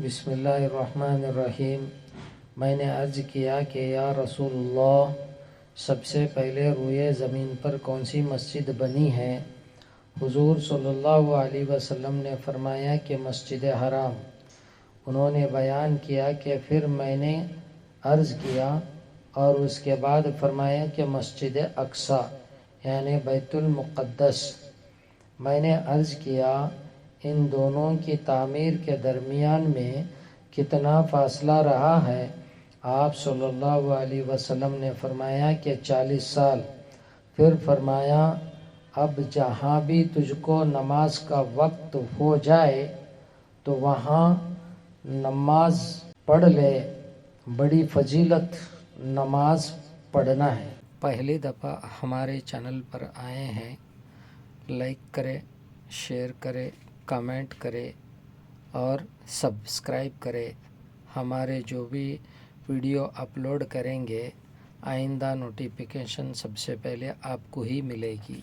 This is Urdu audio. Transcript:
بسم اللہ الرحمن الرحیم۔ میں نے عرض کیا کہ یا رسول اللہ، سب سے پہلے روئے زمین پر کون سی مسجد بنی ہے؟ حضور صلی اللہ علیہ وسلم نے فرمایا کہ مسجد حرام۔ انہوں نے بیان کیا کہ پھر میں نے عرض کیا اور اس کے بعد فرمایا کہ مسجد اقصی یعنی بیت المقدس۔ میں نے عرض کیا ان دونوں کی تعمیر کے درمیان میں کتنا فاصلہ رہا ہے؟ آپ صلی اللہ علیہ وسلم نے فرمایا کہ 40 سال۔ پھر فرمایا اب جہاں بھی تجھ کو نماز کا وقت ہو جائے تو وہاں نماز پڑھ لے، بڑی فضیلت نماز پڑھنا ہے۔ پہلی دفعہ ہمارے چینل پر آئے ہیں، لائک کرے، شیئر کرے، کمنٹ کرے اور سبسکرائب کرے۔ ہمارے جو بھی ویڈیو اپلوڈ کریں گے آئندہ نوٹیفیکیشن سب سے پہلے آپ کو ہی ملے گی۔